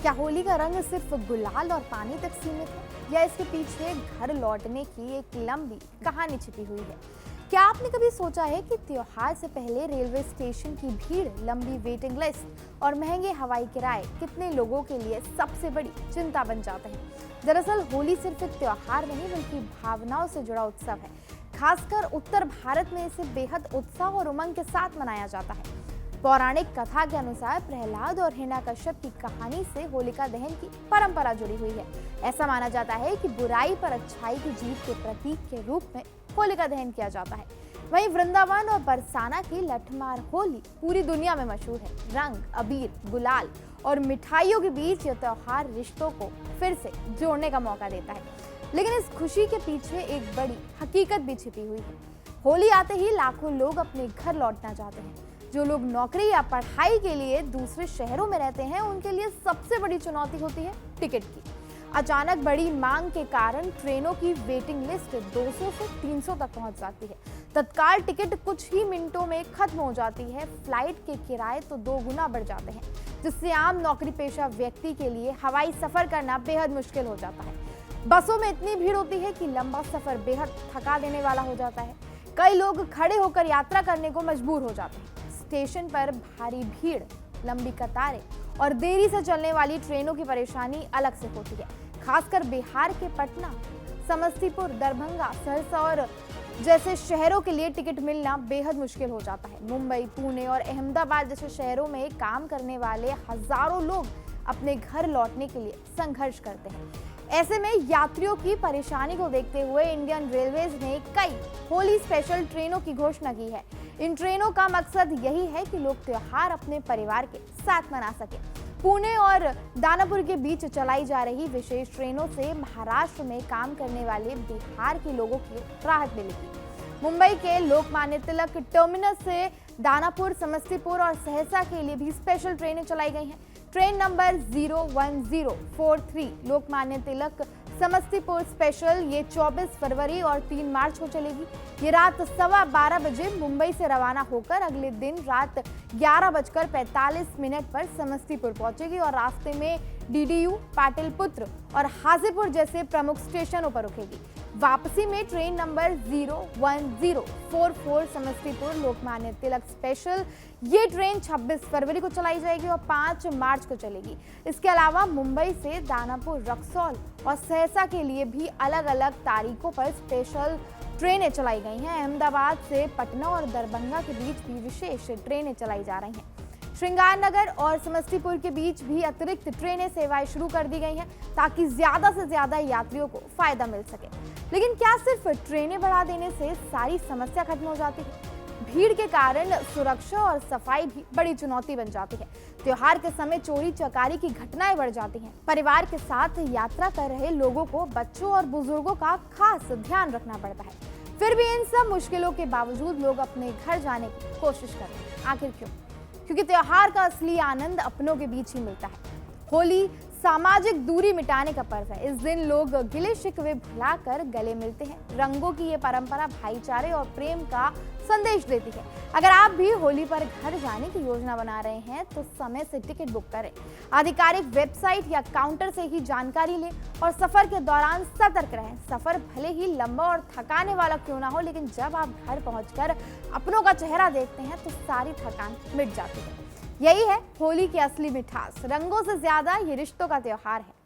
क्या होली का रंग सिर्फ गुलाल और पानी तक सीमित है या इसके पीछे घर लौटने की एक लंबी कहानी छिपी हुई है? क्या आपने कभी सोचा है कि त्योहार से पहले रेलवे स्टेशन की भीड़, लंबी वेटिंग लिस्ट और महंगे हवाई किराए कितने लोगों के लिए सबसे बड़ी चिंता बन जाते हैं? दरअसल होली सिर्फ एक त्योहार नहीं बल्कि भावनाओं से जुड़ा उत्सव है। खासकर उत्तर भारत में इसे बेहद उत्साह और उमंग के साथ मनाया जाता है। पौराणिक कथा के अनुसार प्रहलाद और हिरण्यकश्यप की कहानी से होलिका दहन की परंपरा जुड़ी हुई है। ऐसा माना जाता है कि बुराई पर अच्छाई की जीत के प्रतीक के रूप में होलिका दहन किया जाता है। वहीं वृंदावन और बरसाना की लठमार होली पूरी दुनिया में मशहूर है। रंग, अबीर, गुलाल और मिठाइयों के बीच यह त्योहार रिश्तों को फिर से जोड़ने का मौका देता है। लेकिन इस खुशी के पीछे एक बड़ी हकीकत भी छिपी हुई है। होली आते ही लाखों लोग अपने घर लौटना चाहते हैं। जो लोग नौकरी या पढ़ाई के लिए दूसरे शहरों में रहते हैं, उनके लिए सबसे बड़ी चुनौती होती है टिकट की। अचानक बड़ी मांग के कारण ट्रेनों की वेटिंग लिस्ट 200 से 300 तक पहुंच जाती है। तत्काल टिकट कुछ ही मिनटों में खत्म हो जाती है। फ्लाइट के किराए तो 2 गुना बढ़ जाते हैं, जिससे आम नौकरी पेशा व्यक्ति के लिए हवाई सफर करना बेहद मुश्किल हो जाता है। बसों में इतनी भीड़ होती है कि लंबा सफर बेहद थका देने वाला हो जाता है। कई लोग खड़े होकर यात्रा करने को मजबूर हो जाते हैं। स्टेशन पर भारी भीड़, लंबी कतारें और देरी से चलने वाली ट्रेनों की परेशानी अलग से होती है। खासकर बिहार के पटना, समस्तीपुर, दरभंगा, सहरसा और जैसे शहरों के लिए टिकट मिलना बेहद मुश्किल हो जाता है। मुंबई, पुणे और अहमदाबाद जैसे शहरों में काम करने वाले हजारों लोग अपने घर लौटने के लिए संघर्ष करते हैं। ऐसे में यात्रियों की परेशानी को देखते हुए इंडियन रेलवेज ने कई होली स्पेशल ट्रेनों की घोषणा की है। इन ट्रेनों का मकसद यही है कि लोग त्योहार अपने परिवार के साथ मना सकें। पुणे और दानापुर के बीच चलाई जा रही विशेष ट्रेनों से महाराष्ट्र में काम करने वाले बिहार के लोगों की राहत मिलेगी। मुंबई के लोकमान्य तिलक टर्मिनस से दानापुर, समस्तीपुर और सहरसा के लिए भी स्पेशल ट्रेनें चलाई गई हैं। Train number 01043 Lokmanya Tilak Samastipur special ये 24 फरवरी और 3 मार्च को चलेगी। ये रात 12:15 बजे मुंबई से रवाना होकर अगले दिन रात 11:45 पर समस्तीपुर पहुंचेगी और रास्ते में डीडीयू, पाटलिपुत्र और हाजीपुर जैसे प्रमुख स्टेशनों पर रुकेगी। वापसी में train number 01044 Samastipur Lokmanya Tilak special ये ट्रेन 26 फरवरी को चलाई जाएगी और 5 मार्च को चलेगी। इसके अलावा मुंबई से दानापुर, रक्सौल और सहरसा के लिए भी अलग अलग तारीखों पर स्पेशल ट्रेनें चलाई गई हैं। अहमदाबाद से पटना और दरभंगा के बीच भी विशेष ट्रेनें चलाई जा रही हैं। श्रृंगारनगर और समस्तीपुर के बीच भी अतिरिक्त ट्रेनें सेवाएं शुरू कर दी गई हैं ताकि ज्यादा से ज्यादा यात्रियों को फायदा मिल सके। लेकिन क्या सिर्फ ट्रेनें बढ़ा देने से सारी समस्या खत्म हो जाती है? भीड़ के कारण सुरक्षा और सफाई भी बड़ी चुनौती बन जाती है। त्योहार के समय चोरी चकारी की घटनाएं बढ़ जाती हैं। परिवार के साथ यात्रा कर रहे लोगों को बच्चों और बुजुर्गों का खास ध्यान रखना पड़ता है। फिर भी इन सब मुश्किलों के बावजूद लोग अपने घर जाने की कोशिश करते हैं। आखिर क्यों? क्योंकि त्योहार का असली आनंद अपनों के बीच ही मिलता है। होली सामाजिक दूरी मिटाने का पर्व है। इस दिन लोग गिले शिकवे भुलाकर गले मिलते हैं। रंगों की ये परंपरा भाईचारे और प्रेम का संदेश देती है। अगर आप भी होली पर घर जाने की योजना बना रहे हैं तो समय से टिकट बुक करें, आधिकारिक वेबसाइट या काउंटर से ही जानकारी लें और सफर के दौरान सतर्क रहें। सफर भले ही लंबा और थकाने वाला क्यों ना हो, लेकिन जब आप घर पहुंचकर अपनों का चेहरा देखते हैं तो सारी थकान मिट जाती है। यही है होली की असली मिठास। रंगों से ज्यादा ये रिश्तों का त्योहार है।